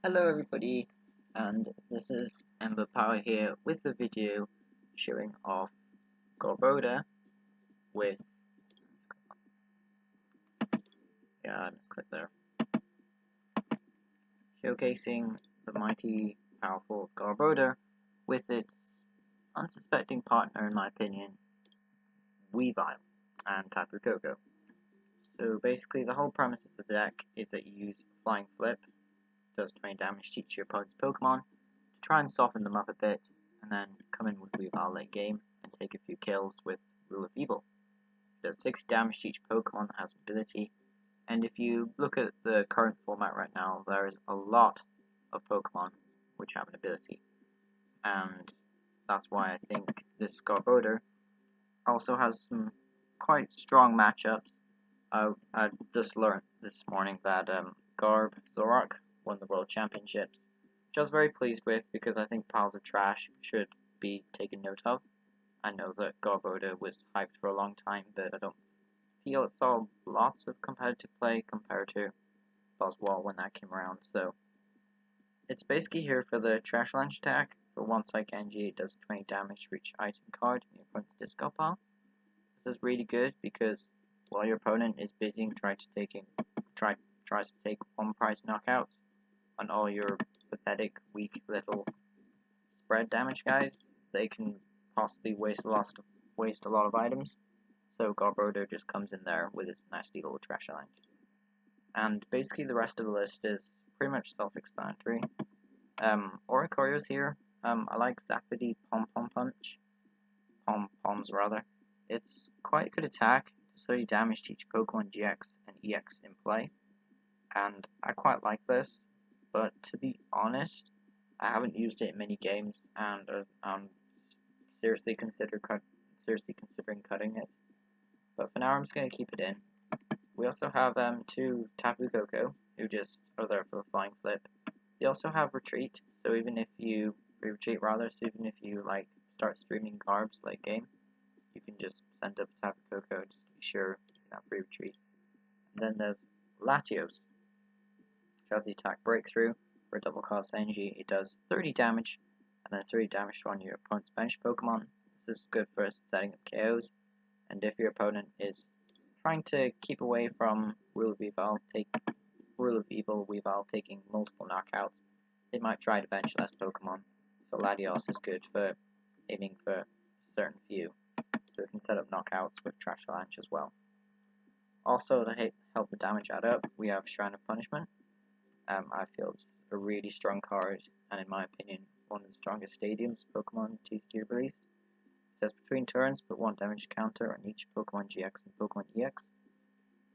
Hello everybody, and this is Ember Power here with the video showing off Garbodor with, just click there, showcasing the mighty powerful Garbodor with its unsuspecting partner in my opinion, Weavile and ptcgo. So basically the whole premise of the deck is that you use Flying Flip, does 20 damage to each of your opponent's Pokemon, to try and soften them up a bit, and then come in with Weavile late game and take a few kills with Rule of Evil. It does 60 damage to each Pokemon that has an ability, and if you look at the current format right now, there is a lot of Pokemon which have an ability, and that's why I think this Garbodor also has some quite strong matchups. I just learned this morning that Garbodor won the World Championships, which I was very pleased with because I think Piles of Trash should be taken note of. I know that Garbodor was hyped for a long time, but I don't feel it saw lots of competitive play compared to Buzzwall when that came around, so it's basically here for the Trash Lunch attack. For one Psych Energy, it does 20 damage for each item card in your opponent's discard pile. This is really good because while your opponent is busy tries to take one prize knockouts on all your pathetic, weak little spread damage guys, they can possibly waste a lot of items. So Garbodor just comes in there with his nasty little trash lunch. And basically the rest of the list is pretty much self-explanatory. Oricorio's here. I like Zappity Pom-Poms rather. It's quite a good attack, does 30 damage to each Pokemon GX and EX in play, and I quite like this, but to be honest, I haven't used it in many games, and I'm seriously considering cutting it. But for now, I'm just going to keep it in. We also have two Tapu Koko, who just are there for the Flying Flip. They also have Retreat, so even if you even if you like start streaming Garbs late game, you can just send up Tapu Koko just to be sure you have free retreat. And then there's Latios, which has the attack Breakthrough for a double cost energy. It does 30 damage, and then 30 damage to one of your opponent's bench Pokemon. This is good for setting up KOs, and if your opponent is trying to keep away from Rule of Evil, Weavile taking multiple knockouts, they might try to bench less Pokemon. So Latios is good for aiming for a certain few, so it can set up knockouts with Trash Lunch as well. Also, to help the damage add up, we have Shrine of Punishment. I feel it's a really strong card, and in my opinion, one of the strongest stadiums Pokemon TCG released. It says between turns, put one damage counter on each Pokemon GX and Pokemon EX.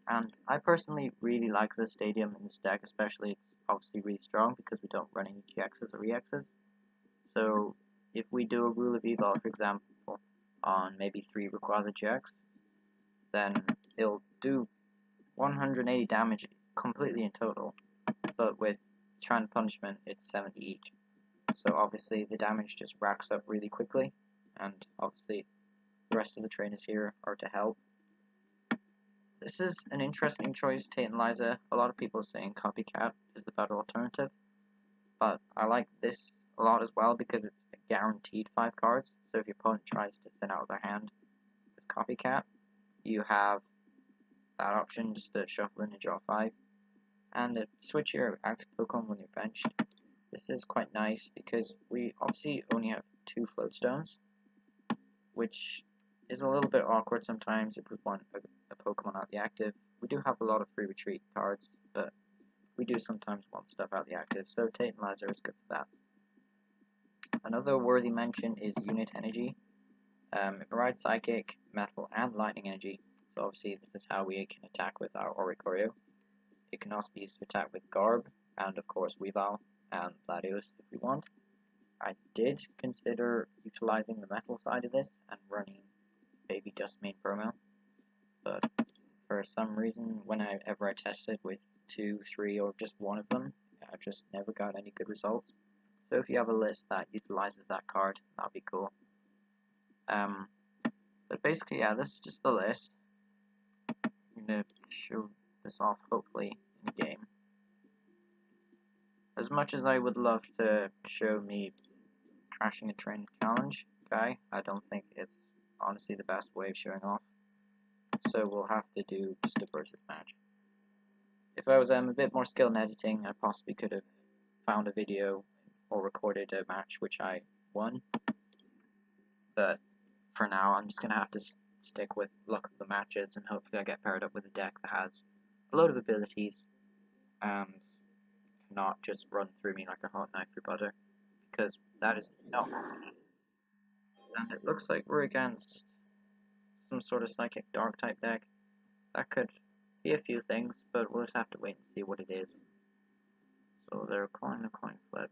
And I personally really like this stadium in this deck, especially it's obviously really strong because we don't run any GXs or EXs. So if we do a Rule of Evil, for example, on maybe 3 Rayquaza GX, then it'll do 180 damage completely in total, but with Shrine Punishment it's 70 each. So obviously the damage just racks up really quickly, and obviously the rest of the trainers here are to help. This is an interesting choice, Tantalizer. A lot of people are saying Copycat is the better alternative, but I like this a lot as well because it's a guaranteed 5 cards, so if your opponent tries to thin out their hand with Copycat, you have that option just to shuffle in and draw 5, and to switch your active Pokemon when you're benched. This is quite nice because we obviously only have 2 Floatstones, which is a little bit awkward sometimes if we want a Pokemon out the active. We do have a lot of free retreat cards, but we do sometimes want stuff out the active, so Tantalizer is good for that. Another worthy mention is Unit Energy. It provides Psychic, Metal, and Lightning Energy, so obviously this is how we can attack with our Oricorio. It can also be used to attack with Garb, and of course Weavile and Latios if we want. I did consider utilizing the metal side of this and running Baby Dustmane promo, but for some reason whenever I tested with 2, 3, or just one of them, I just never got any good results. So if you have a list that utilizes that card, that'd be cool. But basically, yeah, this is just the list. I'm going to show this off hopefully in the game. As much as I would love to show me trashing a train challenge guy, I don't think it's honestly the best way of showing off. So we'll have to do just a versus match. If I was a bit more skilled in editing, I possibly could have found a video or recorded a match which I won. But for now, I'm just going to have to stick with luck of the matches, and hopefully I get paired up with a deck that has a load of abilities and not just run through me like a hot knife through butter, because that is not. And it looks like we're against some sort of psychic dark type deck. That could be a few things, but we'll just have to wait and see what it is. So they're calling a coin flip.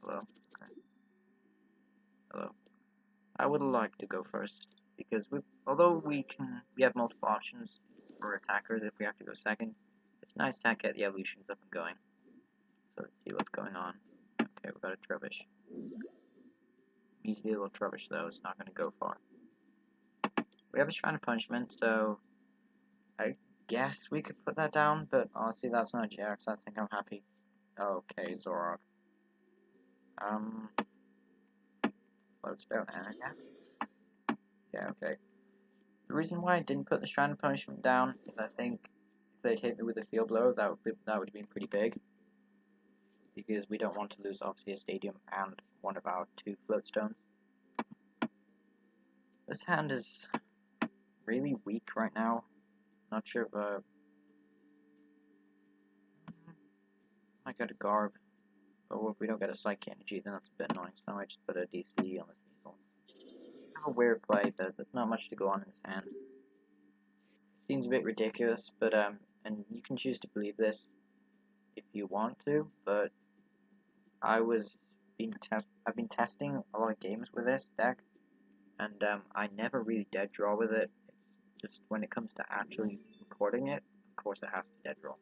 Hello. Okay. Hello. I would like to go first because although we have multiple options for attackers if we have to go second, it's nice to get the evolutions up and going. So let's see what's going on. Okay, we got a Trubbish. Measly little Trubbish though, it's not going to go far. We have a Shrine of Punishment, so I guess we could put that down, but honestly that's not GX, I think I'm happy. Okay, Zorok. Floats down again. Yeah, okay. The reason why I didn't put the Shrine of Punishment down is I think if they'd hit me with a field blow, that would have been pretty big. Because we don't want to lose obviously a stadium and one of our 2 floatstones. This hand is really weak right now. Not sure if I got a Garb. But if we don't get a Psychic Energy, then that's a bit annoying. So I just put a DC on this Weasile. Kind of a weird play, but there's not much to go on in this hand. Seems a bit ridiculous, but and you can choose to believe this if you want to, but I've been testing a lot of games with this deck, and I never really dead draw with it. It's just when it comes to actually recording it, of course it has to dead draw.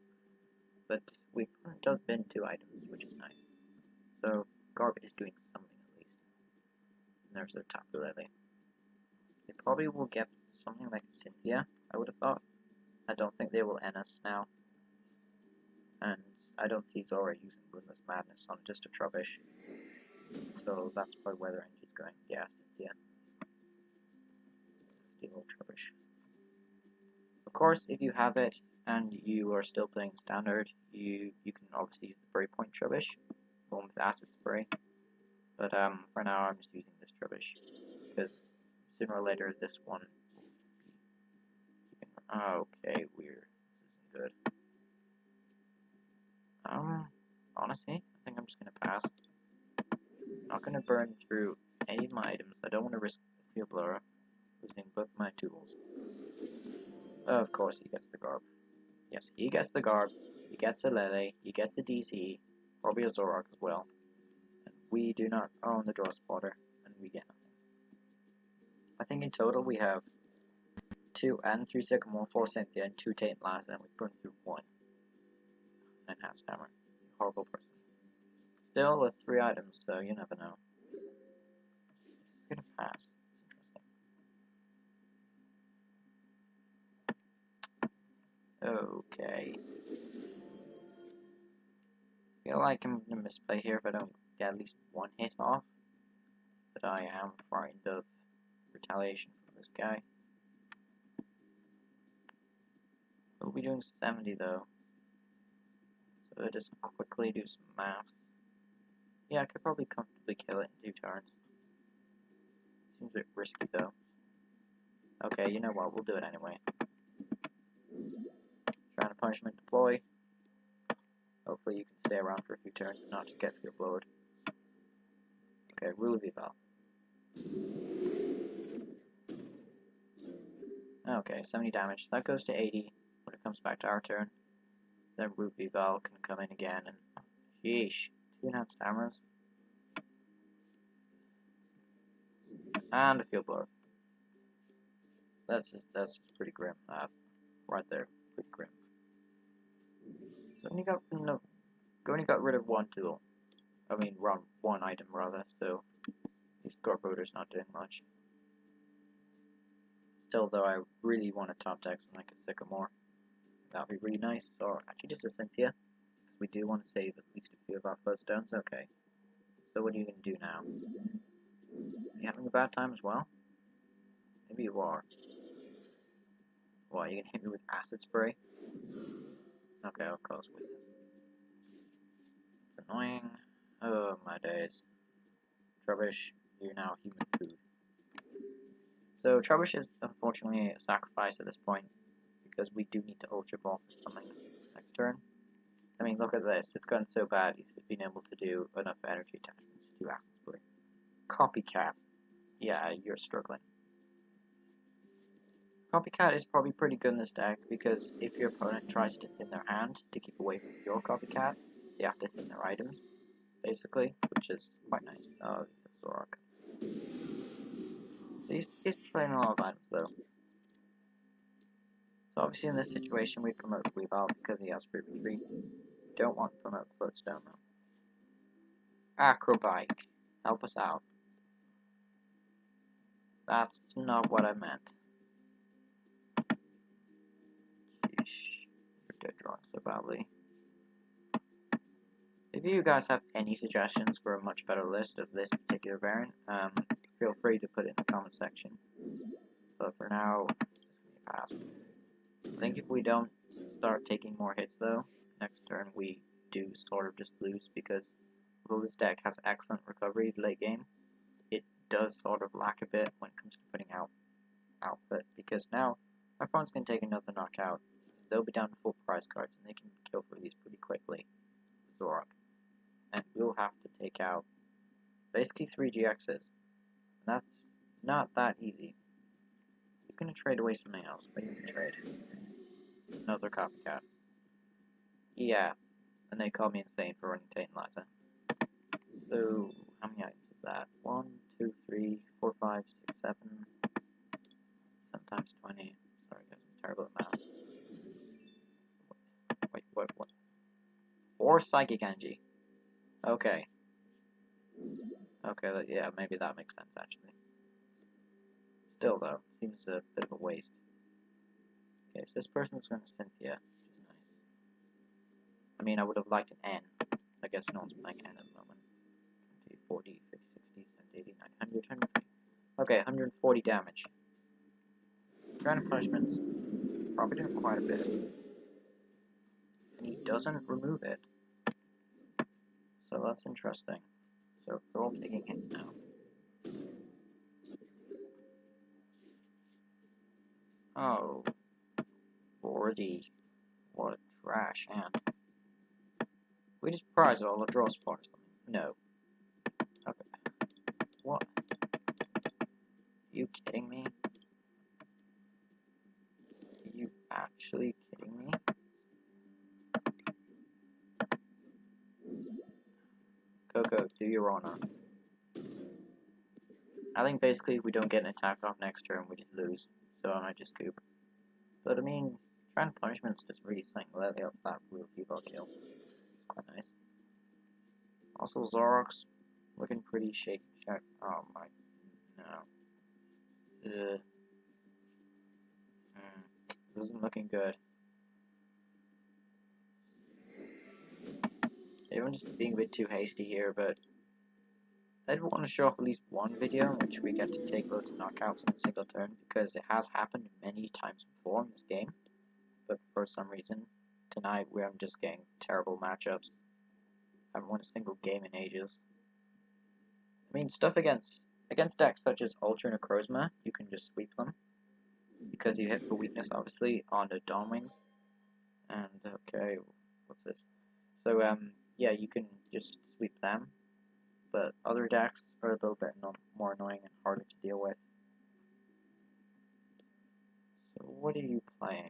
But it does bin 2 items, which is nice. So Garb is doing something at least. And there's their Tapu Lele. They probably will get something like Cynthia, I would have thought. I don't think they will end us now. And I don't see Zora using Moonless Madness on just a Trubbish. So that's probably where their energy's going. Yeah, Cynthia. Steal Trubbish. Of course, if you have it and you are still playing standard, you can obviously use the Fairy Point Trubbish, the one with Acid Spray. But for now, I'm just using this Trubbish because sooner or later this one will be okay, weird. This isn't good. Honestly, I think I'm just gonna pass. I'm not gonna burn through any of my items. I don't want to risk the Field Blower losing both my tools. Of course, he gets the Garb. Yes, he gets the Garb. He gets a Lele. He gets a DC. Probably a Zorok as well. And we do not own the Draw Spotter, and we get nothing. I think in total we have 2 and 3 Sycamore, 4 Cynthia, and 2 Taint Last, and we burned through 1. Enhanced Hammer. Horrible person. Still, it's 3 items, so you never know. It's gonna pass. Okay. I feel like I'm gonna misplay here if I don't get at least 1 hit off. But I am frightened of retaliation from this guy. We'll be doing 70 though. So I'll just quickly do some maths. Yeah, I could probably comfortably kill it in 2 turns. Seems a bit risky though. Okay, you know what, we'll do it anyway. Trying to Punishment deploy. Hopefully you can stay around for a few turns and not just get field blowed. Okay, Rule of Weavile. Okay, 70 damage. That goes to 80 when it comes back to our turn. Then Root Weavile can come in again and sheesh. 2 enhanced hammers. And a field blower. That's just pretty grim. Right there. Pretty grim. So only got rid of 1 tool. I mean, 1 item rather, so this Garbodor's not doing much. Still, though, I really want to top deck something like a Sycamore. That would be really nice. Or actually, just a Cynthia. we do want to save at least a few of our floodstones. Okay. So what are you going to do now? Are you having a bad time as well? Maybe you are. What, are you going to hit me with acid spray? Okay, I'll cause weakness. It's annoying. Oh, my days. Trubbish, you're now human food. So Trubbish is unfortunately a sacrifice at this point, because we do need to Ultra Ball for something next turn. I mean, look at this. It's gotten so bad he's been able to do enough energy attachments to do acid spray. Copycat. Yeah, you're struggling. Copycat is probably pretty good in this deck, because if your opponent tries to thin their hand to keep away from your Copycat, they have to thin their items, basically, which is quite nice. Oh, Zorak. He's playing a lot of items, though. So obviously in this situation we promote Weavile because he has free retreat. Don't want to promote Floatstone though. Acrobike. Help us out. That's not what I meant. Sheesh. You're dead drawing so badly. If you guys have any suggestions for a much better list of this particular variant, feel free to put it in the comment section. But for now, it's gonna pass. I think if we don't start taking more hits though, next turn we do sort of just lose, because although this deck has excellent recovery late game, it does sort of lack a bit when it comes to putting out output, because now our opponents can take another knockout. They'll be down to full prize cards and they can kill for these pretty quickly. Zorak. And we'll have to take out basically 3 GXs. And that's not that easy. He's gonna trade away something else. What are you gonna trade? Another copycat. Yeah. And they call me insane for running Tantalizer. So, how many items is that? 1, 2, 3, 4, 5, 6, 7. Sometimes 20. Sorry guys, I'm terrible at math. Wait, what? 4 Psychic Energy. Okay. Okay, yeah, maybe that makes sense actually. Still though, seems a bit of a waste. Okay, so this person's going to Cynthia, which is nice. I mean, I would have liked an N. I guess no one's playing N at the moment. 20, 40, 50, 60, 70, 80, 90, 100, 150. Okay, 140 damage. Random punishments probably doing quite a bit. And he doesn't remove it. So that's interesting. So they're all taking hits now. Oh. 40. What a trash hand. We just prize it all, draw spot or something. No. Okay. What? Are you kidding me? Are you actually kidding me? Coco, do your honor. I think basically if we don't get an attack off next turn, we just lose. So I might just coop. But I mean, trying punishments just really sink lately up that real Weavile kill. Quite nice. Also, Zorak's looking pretty shaky. Oh my, no. This isn't looking good. Everyone's just being a bit too hasty here, but I'd want to show off at least one video in which we get to take loads of knockouts in a single turn, because it has happened many times before in this game. But for some reason, tonight I'm just getting terrible matchups. I haven't won a single game in ages. I mean, stuff against decks such as Ultra Necrozma, you can just sweep them, because you hit for weakness, obviously, on the Dawn Wings. And, okay, what's this? So, yeah, you can just sweep them, but other decks are a little bit more annoying and harder to deal with. So, what are you playing?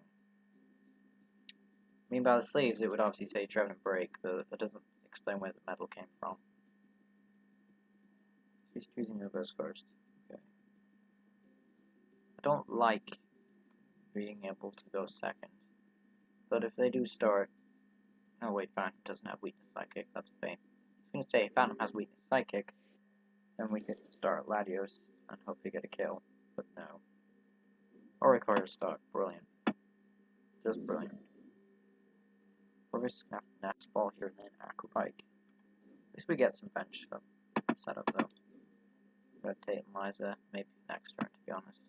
I mean, by the sleeves, it would obviously say Trevenant Break, but that doesn't explain where the metal came from. He's choosing reverse first. Okay. I don't like being able to go second, but if they do start... Oh wait, Phantom doesn't have weakness Psychic, that's a pain. I was going to say, if Phantom has weakness Psychic, then we could start Latios and hopefully get a kill, but no. Oricoil start, brilliant. Just brilliant. We're just gonna have to next ball here and then acrobike. At least we get some bench stuff set up though. Rotate Liza, maybe next turn to be honest.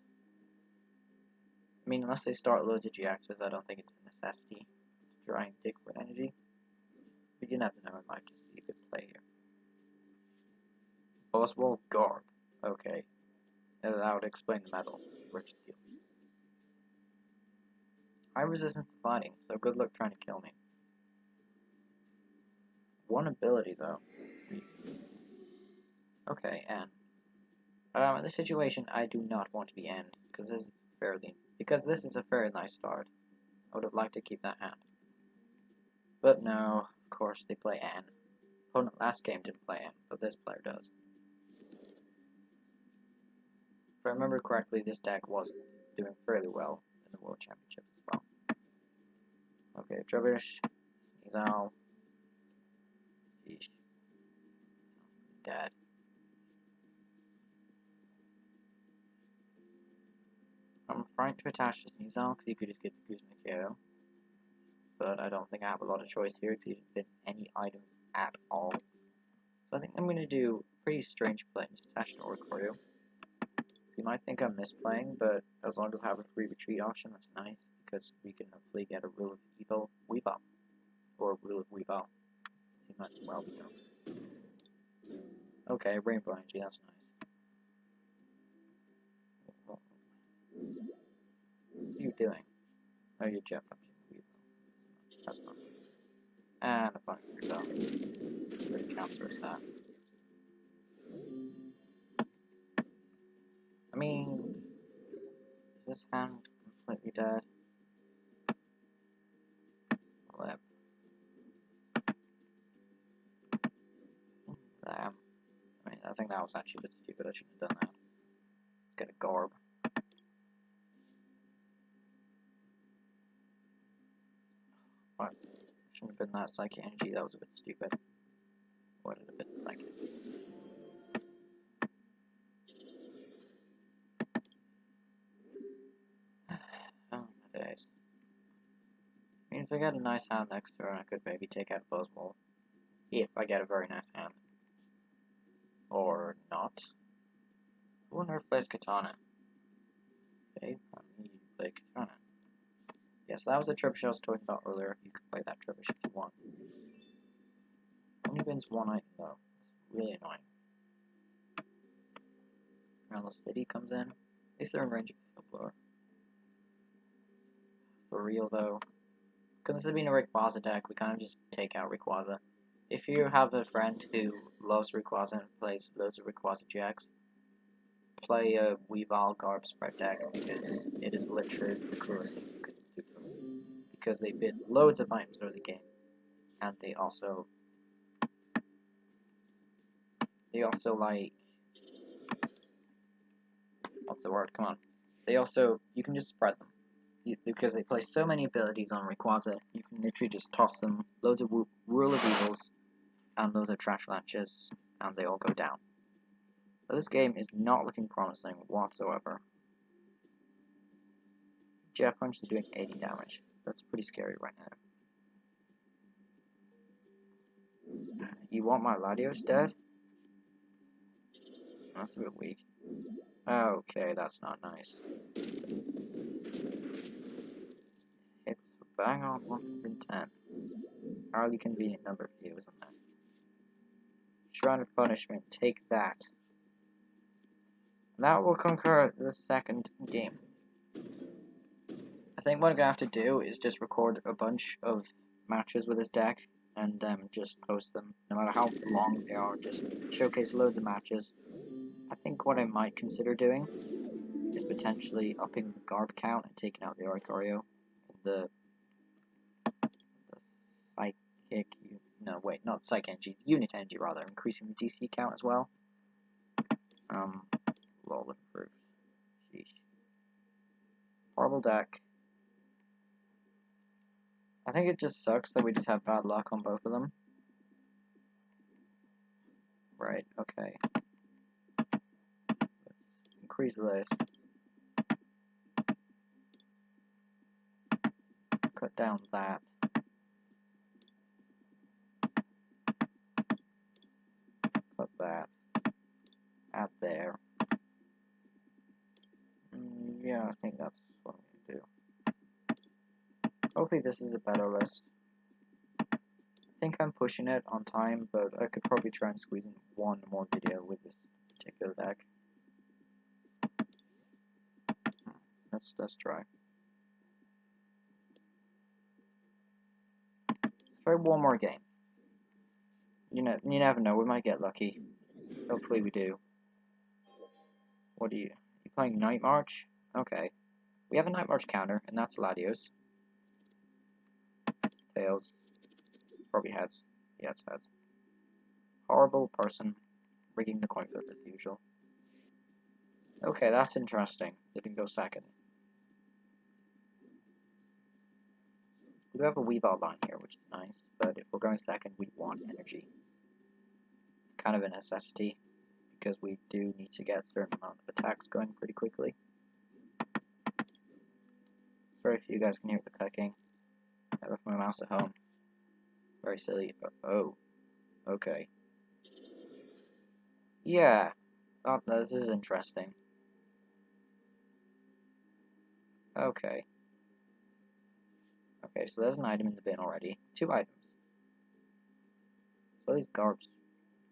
I mean, unless they start loads of GXs, I don't think it's a necessity to try and dig for energy. But you never know, it might just be a good play here. Buzzwole Garb. Okay. That would explain the metal. Rich steel. I'm resistant to fighting, so good luck trying to kill me. One ability though. Okay, N. In this situation, I do not want to be N, because this is a fairly nice start. I would have liked to keep that hand. But no, of course they play N. Opponent last game didn't play N, but this player does. If I remember correctly, this deck was doing fairly well in the World Championships as well. Okay, Trubbish, Weavile. Sheesh. Dead. I'm trying to attach this Weavile because he could just get the ptcgo. But I don't think I have a lot of choice here because he didn't fit any items at all. So I think I'm going to do a pretty strange play and just attach an Oricorio. You might think I'm misplaying, but as long as I have a free retreat option, that's nice, because we can hopefully get a Rule of Evil Weavile. Or Rule of Weavile. He might well be done. Okay, Rainbow Energy, that's nice. What are you doing? Oh, you're Jet Punching Weavile. That's not good. And a Fire Weavile. Pretty counters that. I mean, is this hand completely dead? Lip. Damn. I mean, I think that was actually a bit stupid. I shouldn't have done that. Get a Garb. What? Shouldn't have been that Psychic Energy. That was a bit stupid. What did a bit Psychic? Oh my days. I mean, if I get a nice hand next turn, I could maybe take out Buzzwole. If I get a very nice hand. Or not. Who on earth plays Katana? Okay, you play Katana. Yes, that was the Trubbish I was talking about earlier. You could play that Trubbish if you want. Only wins one item though. It's really annoying. Groundless City comes in. At least they're in range of Field Blower. For real though. Because this has been a Rayquaza deck, we kind of just take out Rayquaza. If you have a friend who loves Rayquaza and plays loads of Rayquaza GX, play a Weavile Garb spread deck, because it is literally the coolest thing you could do to them. Because they bid loads of items over the game. And they also like, what's the word, come on. They also, you can just spread them. Because they play so many abilities on Rayquaza, you can literally just toss them loads of Rule of Evils and loads of Trash Launches, and they all go down. But this game is not looking promising whatsoever. Jet Punch is doing 80 damage. That's pretty scary right now. You want my Latios dead? That's a bit weak. Okay, that's not nice. It's bang on 110. Hardly convenient number for you, isn't that? Shrine of Punishment, take that. That will concur the second game. I think what I'm gonna have to do is just record a bunch of matches with this deck and just post them, no matter how long they are, just showcase loads of matches. I think what I might consider doing is potentially upping the Garb count and taking out the Oricorio. The Psychic, no wait, not Psychic Energy, Unit Energy rather, increasing the DC count as well. Lol improved. Sheesh. Horrible deck. I think it just sucks that we just have bad luck on both of them. Right, okay. Let's increase this. Cut down that. that. Add there. Yeah, I think that's what I'm going to do. Hopefully this is a better list. I think I'm pushing it on time, but I could probably try and squeeze in one more video with this particular deck. Let's try. Let's try one more game. You never know, we might get lucky. Hopefully we do. What are you playing Night March? Okay. We have a Night March counter, and that's Latios. Tails. Probably heads. Yeah, it's heads. Horrible person. Rigging the coin flip as usual. Okay, that's interesting. Didn't go second. We do have a Weavile line here, which is nice, but if we're going second, we want energy. It's kind of a necessity, because we do need to get a certain amount of attacks going pretty quickly. Sorry if you guys can hear the clicking. I left my mouse at home. Very silly. Oh. Okay. Yeah. Oh, this is interesting. Okay. Okay, so there's an item in the bin already. 2 items. So these Garbs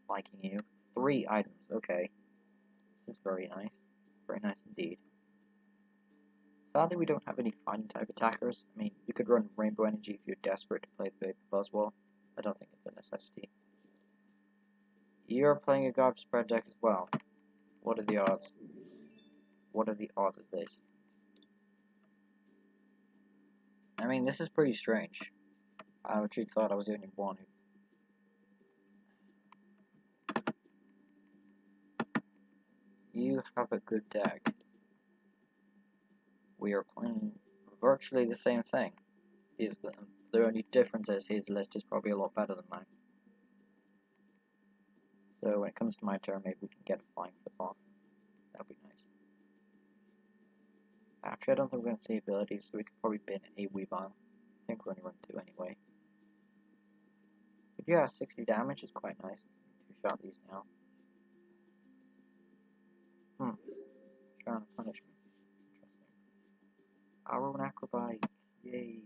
liking you. 3 items. Okay. This is very nice. Very nice indeed. Sadly, we don't have any fighting type attackers. I mean, you could run Rainbow Energy if you're desperate to play the big Buzzwole. I don't think it's a necessity. You're playing a Garb spread deck as well. What are the odds? What are the odds of this? I mean, this is pretty strange. I literally thought I was the only one who... You have a good deck. We are playing virtually the same thing. The only difference is his list is probably a lot better than mine. So when it comes to my turn, maybe we can get a flying flip off. That would be nice. Actually, I don't think we're going to see abilities, so we could probably bin a Weavile. I think we're only run 2 anyway. But yeah, 60 damage is quite nice. 2-shot these now. Trying to punish me. Interesting. Arrow and Acrobike. Yay.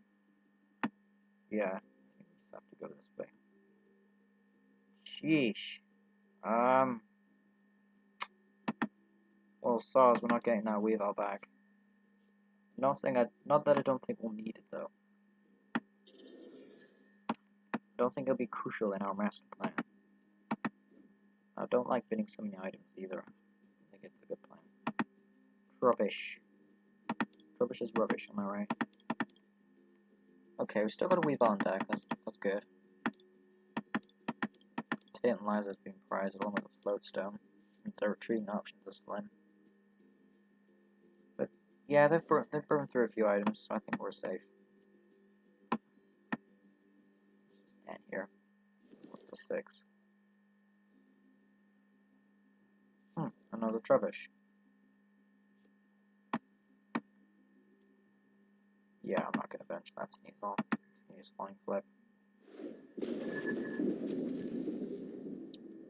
Yeah, I think we just have to go this way. Sheesh. Well, SARS, we're not getting that Weavile back. Not that I don't think we'll need it though. I don't think it'll be crucial in our master plan. I don't like binning so many items either. I think it's a good plan. Rubbish. Rubbish is rubbish, am I right? Okay, we still got a Weavile on deck, that's good. Tate and Liza's been prized along with a Floatstone. Their retreating options are slim. But yeah, they've burned through a few items, so I think we're safe. And here. What's the 6? Another Trubbish. Yeah, I'm not gonna bench that sneeze off. Use Flying Flip.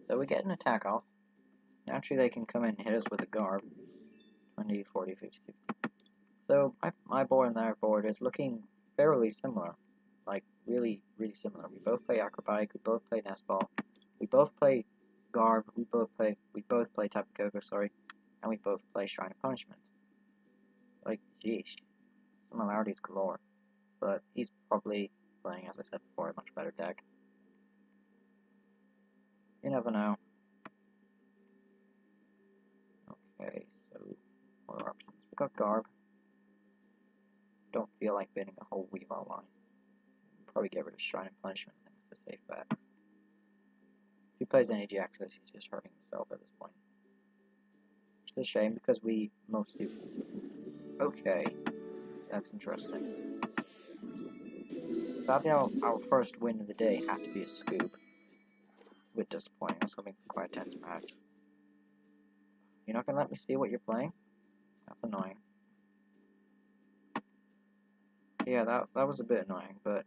So we get an attack off. Naturally, they can come in and hit us with a Garb. 20, 40, 50, 60. So my board and their board is looking fairly similar. Like, really, really similar. We both play Acrobike, we both play Nest Ball, we both play Garb, we both play Tapu Koko, sorry, and we both play Shrine of Punishment. Like, jeez. Similarities galore. But he's probably playing, as I said before, a much better deck. You never know. Okay, so other options. We got Garb. Don't feel like binning a whole Weavile line. Probably get rid of Shrine of Punishment. I think it's a safe bet. If he plays any GXs, he's just hurting himself at this point. It's a shame because we mostly... Okay, that's interesting. Sadly, our first win of the day had to be a scoop. A bit disappointing. I was hoping for quite a tense match. You're not gonna let me see what you're playing? That's annoying. Yeah, that was a bit annoying, but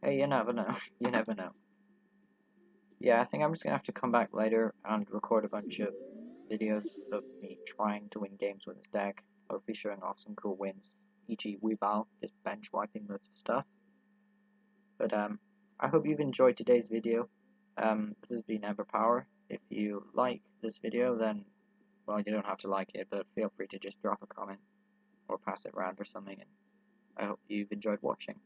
hey, you never know. You never know. yeah, I think I'm just gonna have to come back later and record a bunch of videos of me trying to win games with this deck, hopefully showing off some cool wins, e.g. Weavile, just bench wiping loads of stuff. But I hope you've enjoyed today's video. This has been Ember Power. If you like this video, then, well, you don't have to like it, but feel free to just drop a comment or pass it around or something, and I hope you've enjoyed watching.